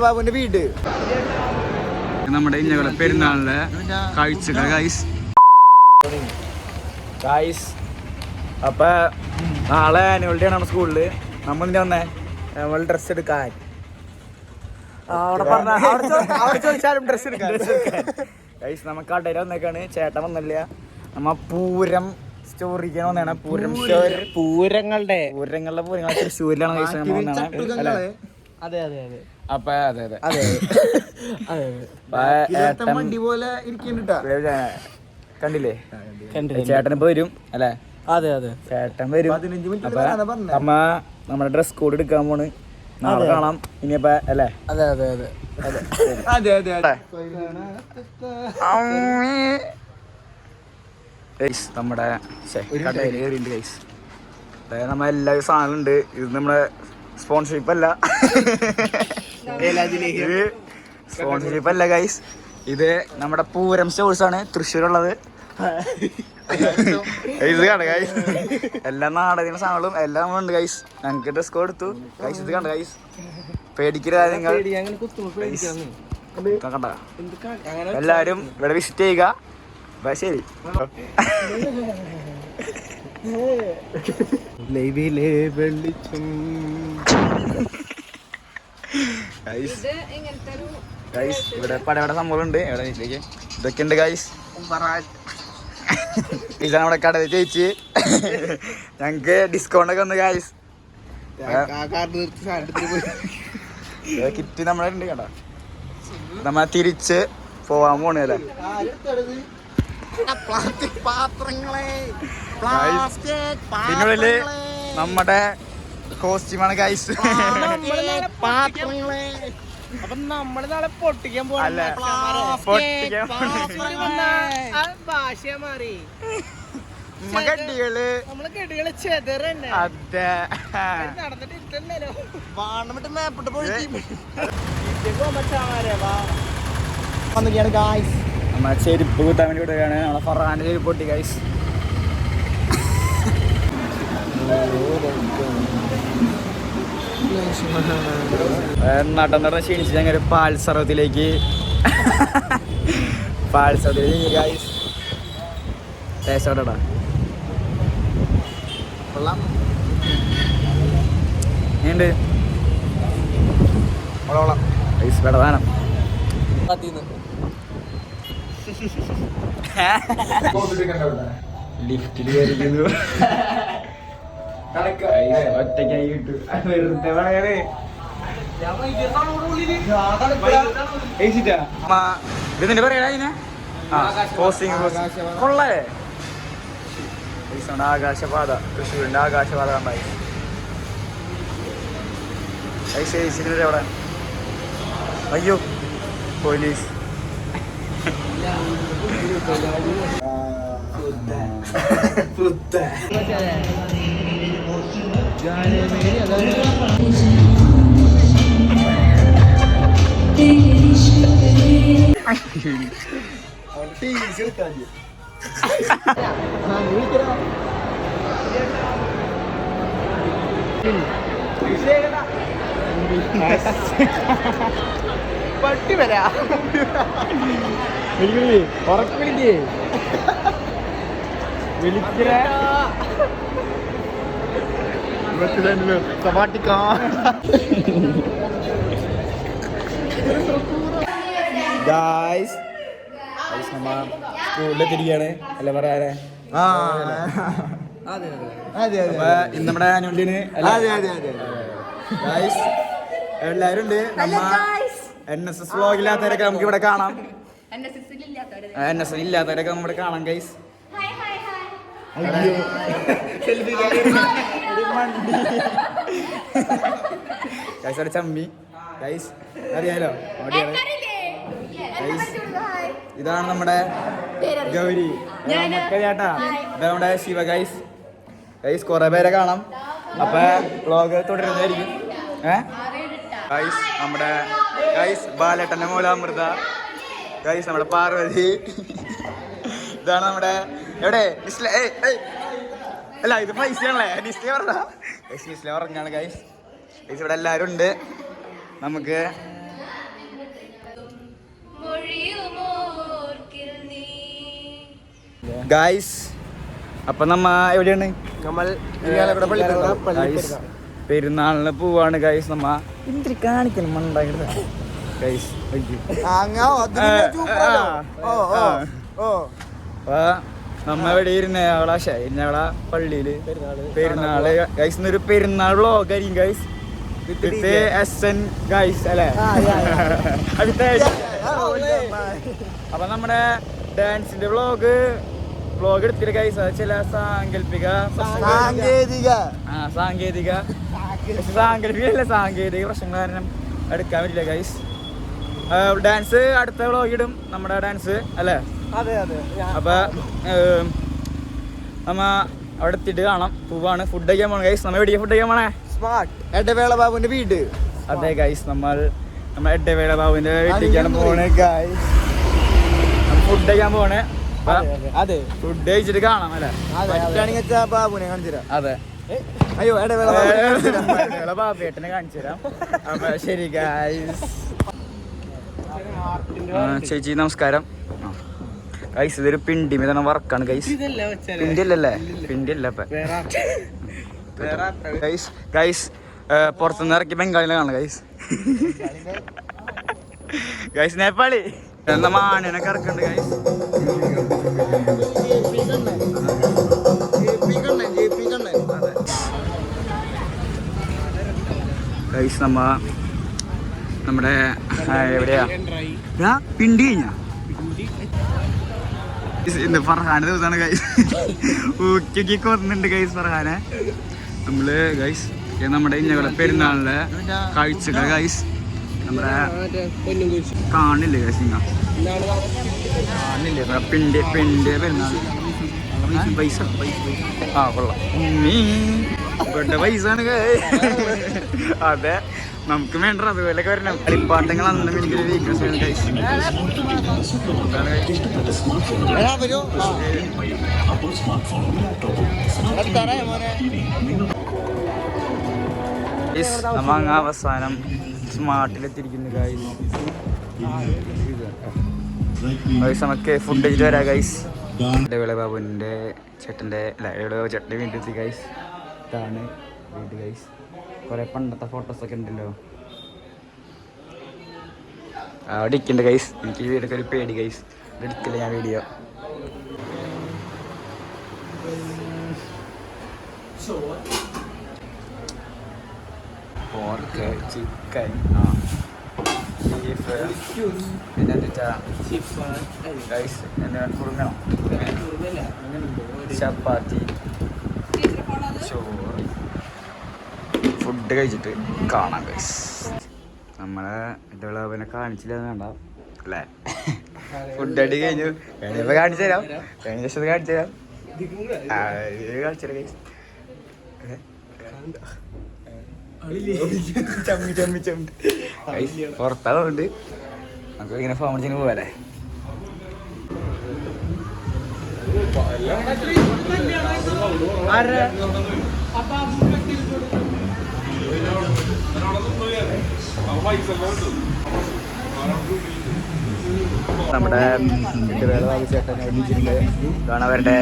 ബാബുന്റെ വീട് നമ്മുടെ ഇന്നലെ പെരുന്നാളിലെ കാഴ്ചകൾ ഗൈസ്. അപ്പൊ നാളെ ആനുവൽ ഡേ ആണ് സ്കൂളില്. നമ്മൾ ഇനി വന്നേ നമ്മൾ ഡ്രസ് എടുക്കാൻ ചോദിച്ചാലും ഡ്രസ് എടുക്കാൻ ഗൈസ്. നമുക്ക് കടയിൽ വന്നേക്കാണ്, ചേട്ടൻ വന്നില്ല. നമ്മ പൂരം സ്റ്റോറിക്കാൻ വന്നതാണ്. പൂരങ്ങളുടെ തൃശ്ശൂരിലാണ് ഗൈസ് നമ്മൾ വന്നതാണ്. അപ്പൊ വണ്ടി പോലെ കണ്ടില്ലേ, ചേട്ടനിപ്പോ വരും അല്ലെ? ചേട്ടൻ വരും. അമ്മ നമ്മുടെ ഡ്രസ് കോഡ് എടുക്കാൻ പോണ്. നാളെ കാണാം ഇനിയപ്പ അല്ലേ? നമ്മുടെ നമ്മ എല്ലാ സാധനം ഉണ്ട്. ഇത് നമ്മുടെ സ്പോൺസർഷിപ്പ് അല്ല, സ്പോൺസർഷിപ്പ് അല്ല ഗൈസ്. ഇത് നമ്മുടെ പൂരം സ്റ്റോഴ്സ് ആണ് തൃശ്ശൂരുള്ളത്. ഇത് കണ്ട ഗൈസ്, എല്ലാ നാടകീയ സാധനങ്ങളും എല്ലാം ഉണ്ട് ഗൈസ്. ഞങ്ങൾക്ക് ഡ്രസ് കോഡ് എടുത്തു ഗൈസ്. ഇത് കണ്ട ഗൈസ്, പേടിക്കരുത് നിങ്ങൾ. കണ്ട എല്ലാരും ഇവിടെ വിസിറ്റ് ചെയ്യുക. ശരി. ഇവിടെ പടയുടെ സംഭവം ഉണ്ട്. ഇതൊക്കെ ഉണ്ട് ഗൈസ്. ഇതാണ് നമ്മുടെ കടയിൽ ചേച്ചി. ഞങ്ങക്ക് ഡിസ്കൗണ്ട് ഒക്കെ ഉണ്ട് ഗൈസ്. കിറ്റ് നമ്മളെ ഉണ്ട് കേട്ടോ. നമ്മ തിരിച്ച് പോവാൻ പോണല്ലേ. ഇതിനുള്ളില് നമ്മുടെ കോസ്റ്റ്യൂമാണ് ഗൈസ്. അപ്പൊ നമ്മള് നാളെ പൊട്ടിക്കാൻ പോകല്ലേ? ഭാഷ മാറി നമ്മള് കെട്ടികള് ചെതറന്നെ. അതെ, നടന്നിട്ടില്ലല്ലോ. വാണമിട്ട് മേപ്പിട്ട് പോയി നമ്മളെ ചെരുപ്പ് കൂട്ടാൻ വേണ്ടി വിടുകയാണ്. നമ്മളെ ഫറാന്റെ ചെരുപ്പ് പൊട്ടി ഗൈസ്. നടന്ന് ക്ഷീണിച്ച് ഞങ്ങൾ പാൽസർവത്തിലേക്ക് ഗൈസ്. ടേസ്റ്റോടാ ഉണ്ട് ഗൈസ്. വെടവാനം ലിഫ്റ്റിൽ കയറിക്കുന്നു. ഒറ്റയ്ക്കായി കിട്ടു വെറുതെ പറയണേ. ഇതിന്റെ പറയാ ഇതിനെ കൊള്ളേ. ആകാശപാത, തൃശ്ശൂരിന്റെ ആകാശപാത കണ്ടായി. അവിടെ അയ്യോ പോലീസ്. പട്ടി വരാ ഉറപ്പില്ലേ വിളിക്കേ ഗായ്സ്. സ്കൂളിൽ തിരികെയാണ് അല്ലേ പറയാതെ. ഇന്ന് നമ്മുടെ ആനുവൽ ഡേന് ഗായ്സ് എല്ലാവരും ഉണ്ട്. നമ്മ NSS വ്ലോഗില്ലാത്തവരൊക്കെ നമുക്ക് ഇവിടെ കാണാം. NSS ഇല്ലാത്തവരൊക്കെ നമ്മുടെ കാണാം ഗൈസ്. ഗൈസ് ചമ്മി ഗൈസ് അറിയാലോ. ഇതാണ് നമ്മുടെ ഗൗരി ചേട്ടാ. ഇതാണ് നമ്മുടെ ശിവ ഗൈസ്. ഗൈസ് കുറെ പേരെ കാണാം. അപ്പൊ വ്ലോഗ് തുടരുന്നതായിരിക്കും. ഗൈസ് നമ്മുടെ ഗൈസ് ബാലേട്ടന്റെ മൂലാമൃത ഗൈസ്. നമ്മുടെ പാർവതി. ഇതാണ് നമ്മുടെ എവിടെ അല്ല ഇത് പൈസയാണല്ലേ ഡിസ്പ്ലേ പറഞ്ഞ ഡിസ്പ്ലേ പറഞ്ഞാണ് ഗൈസ്. ഗൈസ് ഇവിടെ എല്ലാവരും ഉണ്ട്. നമുക്ക് ഗൈസ് അപ്പൊ നമ്മ എവിടെയാണ്? പെരുന്നാളിന് പോവാണ് ഗൈസ്. നമ്മ എന്തിരി കാണിക്കണം മണ്ടായിട്ട് ഗൈസ്. അപ്പൊ നമ്മ എവിടെ ഇരുന്ന ഞങ്ങളെ പള്ളിയില് പെരുന്നാള് ഗൈസ്. ഇന്നൊരു പെരുന്നാൾ വ്ളോഗായിരിക്കും ഗൈസ്. SN ഗൈസ് അല്ലേ? അപ്പൊ നമ്മുടെ ഡാൻസിന്റെ വ്ളോഗ് എടുത്തില്ല ഗൈസ്. ചില സാങ്കല്പിക പ്രശ്നങ്ങൾ കാരണം എടുക്കാൻ പറ്റില്ല ഗൈസ്. ഡാൻസ് അടുത്ത വ്ളോഗ് ഇടും നമ്മുടെ ഡാൻസ് അല്ലേ? അപ്പൊ നമ്മ അവിടെ എത്തിയിട്ട് കാണാം. പോവാണ് ഫുഡ് കഴിക്കാൻ പോണേ ഗൈസ്. നമ്മ എവിടെയാ ഫുഡ് കഴിക്കാൻ പോണേ? എടവേള ബാബുവിന്റെ വീട്. അതെ ഗൈസ്, നമ്മൾ എടവേള ബാബുവിന്റെ വീട്ടിലേക്കാണ് പോണേ ഗൈസ്. ഫുഡ് കഴിക്കാൻ പോണേ. അതെ, ഫുഡ് കഴിച്ചിട്ട് കാണാം അല്ലേ? ബാബുവിനെ കാണിച്ചു തരാം. അതെ, അയ്യോ എടവേള ബാബേട്ടനെ കാണിച്ചു തരാം. അപ്പൊ ശരി ഗൈസ്. ചേച്ചി നമസ്കാരം ഗൈസ്. ഇതൊരു പിണ്ടി മിതണ വർക്കാണ് ഗൈസ്. പിണ്ടി അല്ലല്ലേ? പിണ്ടി അല്ല ഗൈസ്. ഗൈസ് പുറത്തുനിന്ന് ഇറക്കി ബംഗാളിനെ കാണാം ഗൈസ്. ഗൈസ് നേപ്പാളി നമ്മ ആണിനൊക്കെ ഇറക്കുന്നുണ്ട് ഗൈസ്. ഗൈസ് നമ്മുടെ എവിടെയാ പിണ്ടി കഴിഞ്ഞ ഇന്ന് ഫർഹാന്റെ ദിവസമാണ് ഗൈസ്. ഊക്കി കുറഞ്ഞിട്ടുണ്ട് ഗൈസ് ഫർഹാനെ. നമ്മള് ഗൈസ് നമ്മുടെ ഇന്നലെ പെരുന്നാളിലെ കാഴ്ചകൾ ഗൈസ്. നമ്മുടെ കാണില്ലേ ഗൈസ്? കാണില്ലേ പിണ്ടി പെരുന്നാൾ പൈസ? ആ കൊള്ളാം. ഇവിടെ പൈസ ആണ് ഗൈസ്. അതെ, നമുക്ക് വേണ്ട അതുപോലെയൊക്കെ വരണം. കളിപ്പാട്ടങ്ങൾ അന്ന് എനിക്കൊരു വീക്ക്നെസ് ആണ് ഗൈസ്. നമ്മ അങ്ങ് അവസാനം സ്മാർട്ടിലെത്തിയിരിക്കുന്നു ഗൈസ്. നമുക്ക് ഫുഡ് കഴിച്ചിട്ട് വരാം ഗൈസ്. ഇടവേള ബാബുവിൻ്റെ ചേട്ടൻ്റെ വീട്ടിലെത്തി ഗൈസ്. ഇതാണ് വീട് ഗൈസ്. കുറെ പണ്ടത്തെ ഫോട്ടോസൊക്കെ ഉണ്ടല്ലോ അവിടെ ഇരിക്കണ്ട് ഗൈസ്. എനിക്ക് ഈ വീടൊക്കെ ഒരു പേടി ഗൈസ്. എടുക്കില്ല ഞാൻ വീഡിയോ. പോർക്ക്, ചിക്കൻ, ബീഫ്, പിന്നെ ഗൈസ് കുറുങ്ങണം, ചപ്പാത്തി, ചോറ്. ഫുഡ് കഴിച്ചിട്ട് കാണാം ഗൈസ്. നമ്മളെ ഇതുള്ളവനെ കാണിച്ചില്ല വേണ്ട അല്ലേ? ഫുഡ് അടി കഴിഞ്ഞു. കഴിഞ്ഞപ്പോൾ കാണിച്ചു തരാം. കഴിഞ്ഞ ദിവസം കാണിച്ചു തരാം. കാണിച്ചു തരാം ഗൈസ്. പുറത്താതുകൊണ്ട് നമുക്ക് ഇങ്ങനെ ഫോൺ ചെയ്യുന്ന പോവല്ലേ? നമ്മുടെ ചേട്ടൻ ഇതാണ് അവരുടെ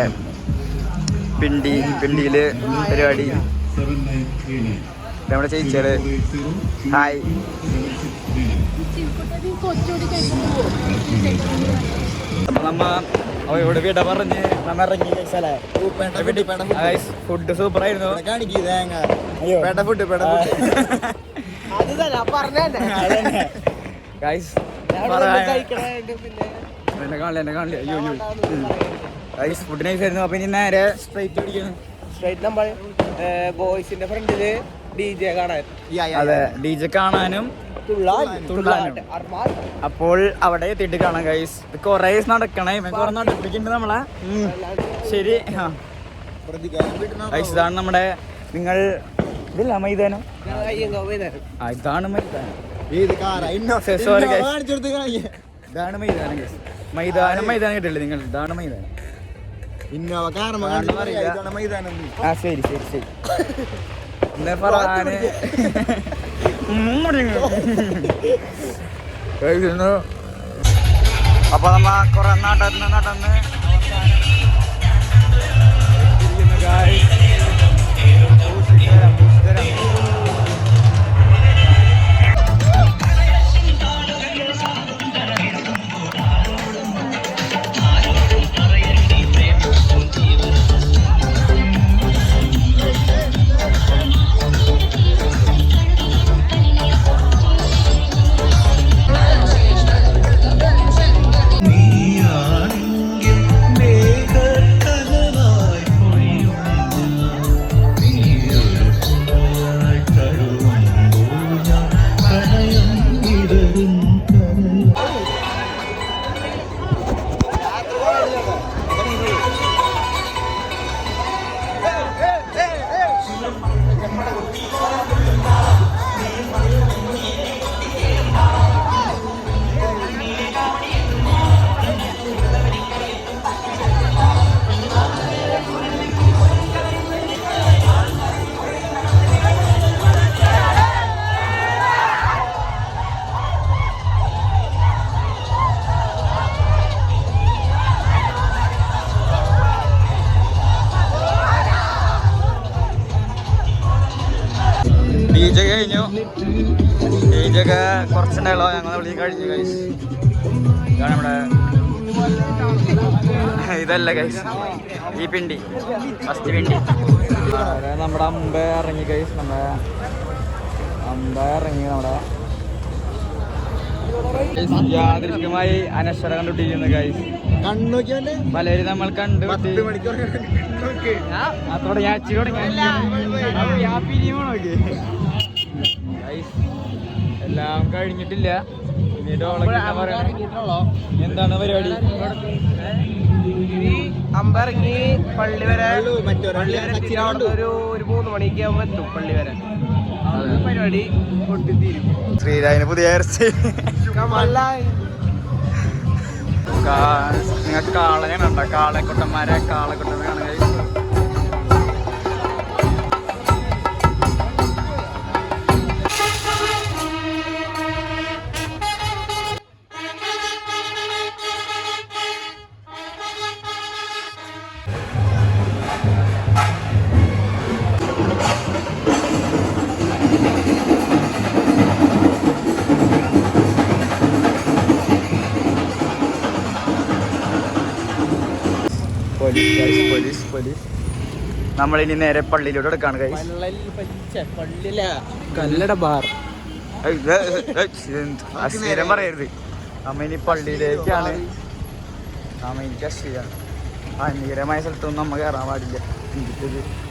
പിണ്ടിയില് പരിപാടി. നമ്മുടെ ചേച്ചിയുടെ ഹായ്. അപ്പൊ നമ്മ അവരോട് വീട പറഞ്ഞ് നമ്മ ഇറങ്ങി. ഫുഡ് സൂപ്പർ ആയിരുന്നു. ഫുഡ് നൈസ് ആയിരുന്നു. അപ്പൊ ഇനി നേരെ സ്ട്രൈറ്റ് പിടിക്കുന്നു. സ്ട്രൈറ്റ് നമ്മൾ ബോയ്സിന്റെ ഫ്രണ്ടില് DJ കാണാൻ. അതെ, DJ കാണാനും തുള്ളാനും. അപ്പോൾ അവിടെ എത്തിയിട്ട് കാണാം ഗൈസ്. കൊറേ നടക്കണേ, കുറെ നടപ്പിക്കുന്നുണ്ട് നമ്മളെ. ശരി ഗൈസ്, ഇതാണ് നമ്മുടെ നിങ്ങൾ ഇതില്ല മൈതാനം. ഇതാണ് മൈതാനം. ഇതാണ് മൈതാനം ഗൈസ്. മൈതാനം കിട്ടില്ലേ നിങ്ങൾ? ഇതാണ് മൈതാനം. ഇന്നോവ കാരണം ആ ശരി ശരി ശരി എന്നാ പറയാന് അപ്പൊ നമ്മ കൊറേ നടന്ന് അവസാനം DJ കഴിഞ്ഞു. DJ ഒക്കെ കുറച്ചുണ്ടായല്ലോ, ഞങ്ങൾ വിളി കഴിഞ്ഞു ഗൈസ്. ഇതാണ് നമ്മുടെ ഇതല്ല ഗൈസ്, ഈ പിണ്ടി ഫസ്റ്റ് പിണ്ടി. നമ്മുടെ അമ്പ ഇറങ്ങി ഗൈസ്, നമ്മുടെ അമ്പ ഇറങ്ങി. നമ്മുടെ യാദൃശ്ചികമായി അനശ്വര കണ്ടുപിടിക്കുന്നു ഗൈസ്. പലരും നമ്മൾ കണ്ടു അതോടെ ഞാൻ എല്ലാം കഴിഞ്ഞിട്ടില്ല. എന്താണ് പരിപാടി? അമ്പിറങ്ങി പള്ളി വരെ ഒരു 3 മണിക്ക് ആകുമ്പോ എത്തും പള്ളി വരെ. പരിപാടി പൊട്ടിത്തീരും. ശ്രീരാജിന് പുതിയ നിങ്ങൾക്ക് കാളനെ കണ്ടോ? കാളക്കുട്ടന്മാരെ കാളക്കുട്ടന്മാരെ കാണുക. പോലീസ് നമ്മളിനി നേരെ പള്ളിയിലോട്ട് എടുക്കാണ് ഗൈസ്. അശ്ലീലം പറയരുത്. നമ്മ ഇനി പള്ളിയിലേക്കാണ്. എനിക്ക് അശ്ലീലാണ്. അന്യകരമായ സ്ഥലത്തൊന്നും നമ്മ കയറാൻ പാടില്ല.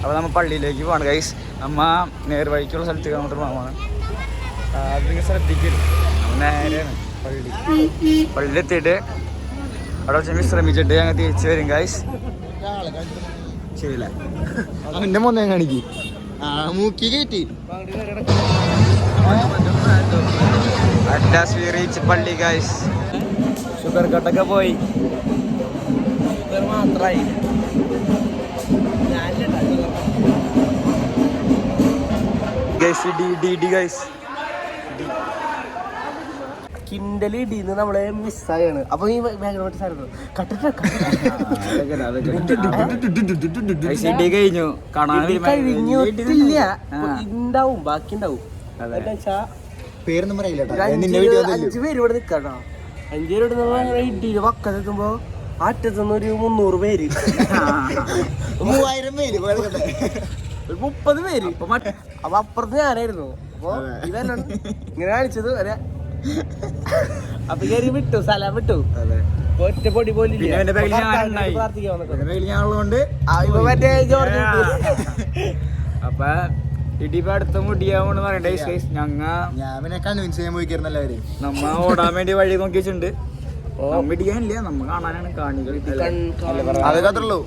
അപ്പോൾ നമ്മൾ പള്ളിയിലേക്ക് പോവാണ് ഗൈസ്. നമ്മ നേർവഴിക്കുള്ള സ്ഥലത്തേക്ക് മാത്രം പോകാമാണ്. അതിന് ശ്രദ്ധിക്കരുത്. നേരെയാണ് പള്ളിയിലെത്തിയിട്ട് അവിടെ വെച്ച് വിശ്രമിച്ചിട്ട് ഞങ്ങൾ തിരിച്ചു വരും ഗൈസ്. ശരിയല്ലേ? അവൻ്റെ മോനെ കാണിക്ക്. മൂക്കി കയറ്റി റീച്ച് പള്ളി ഗൈസ്. ഷുഗർ കട്ടൊക്കെ പോയി. ഷുഗർ മാത്രമായി ഗൈസ്. ഡി ഗൈസ് കിൻഡലി ഡീന്ന് നമ്മളെ മിസ്സായാണ്. അപ്പൊ ഈ ബാക്ക്ഗ്രൗണ്ട് സാധനം കഴിഞ്ഞു കഴിഞ്ഞിട്ടില്ല. ഉണ്ടാവും, ബാക്കി ഉണ്ടാവും. പേരൊന്നും പറയില്ല. 5 പേര് ഇവിടെ നിൽക്കട്ടോ. 5 പേര് ഇവിടെ നിന്ന് ഇടിയില് വക്കത്തെത്തുമ്പോ അറ്റത്തുനിന്ന് ഒരു 300 പേര്, 3000 പേര്, ഒരു 30 പേര്. അപ്പൊ അപ്പുറത്ത് ഞാനായിരുന്നു. അപ്പൊ ഇവരാണ് ഇങ്ങനെ കാണിച്ചത് വരെ. അപ്പൊ കയറി വിട്ടു, സ്ഥലം വിട്ടു. ഒറ്റ പൊടി പോലും അപ്പൊ ഇടിപ്പോ അടുത്ത മുടിയാവോന്ന് പറയണ്ടേ. ഞാൻ കൺവിൻസ് ചെയ്യാൻ പോയിക്കായിരുന്നല്ലോ അവര്. നമ്മ ഓടാൻ വേണ്ടി വഴി നോക്കി വെച്ചിട്ടുണ്ട്. ഇടിക്കാനില്ല, നമ്മ കാണാനാണ് കാണികൾ. അതൊക്കെ അത്രയുള്ളൂ.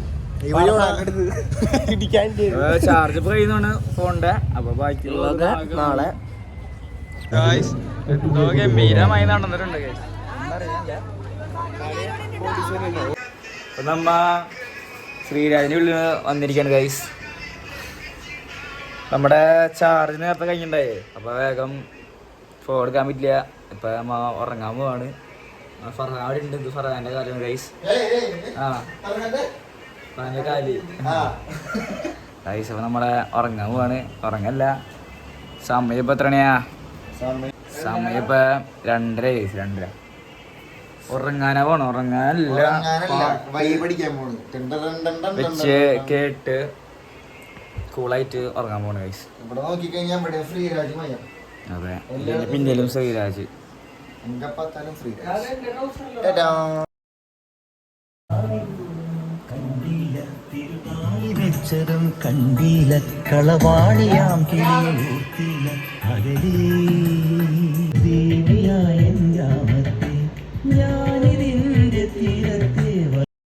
ചാർജ് കഴിയുന്നതാണ് ഫോണിന്റെ. അപ്പൊ ബാക്കിയുള്ളത് നാളെ എന്തോ ഗംഭീരമായി നടന്നിട്ടുണ്ട് ഗൈസ്. നമ്മ ശ്രീരാജിന്റെ ഉള്ളിൽ വന്നിരിക്കുകയാണ് ഗൈസ്. നമ്മുടെ ചാർജ് നേരത്തെ കഴിഞ്ഞിട്ടുണ്ടായേ, അപ്പോൾ വേഗം ഫോൺ എടുക്കാൻ പറ്റില്ല. ഇപ്പം നമ്മ ഉറങ്ങാൻ പോവാണ്. ഫർഹാൻ അവിടെ ഉണ്ട്. ഇത് ഫർഹാൻ്റെ കാര്യം ഗൈസ്. ആ ഫർഹാൻ്റെ കാല് ഗൈസ്. അപ്പോൾ നമ്മളെ ഉറങ്ങാൻ പോവാണ്. ഉറങ്ങല്ല, സമയം ഇപ്പം എത്ര മണിയാ? സമയം ഇപ്പം 2:30. ഉറങ്ങാനാ പോണം, ഉറങ്ങാനല്ല വെച്ച് കേട്ട് കൂളായിട്ട് ഉറങ്ങാൻ പോണ ഗൈസ്. അതെ, പിന്നലും ശ്രീരാജ്. കണ്ടീല കളവാണിയാം കിളിയൂർത്തില അകലേ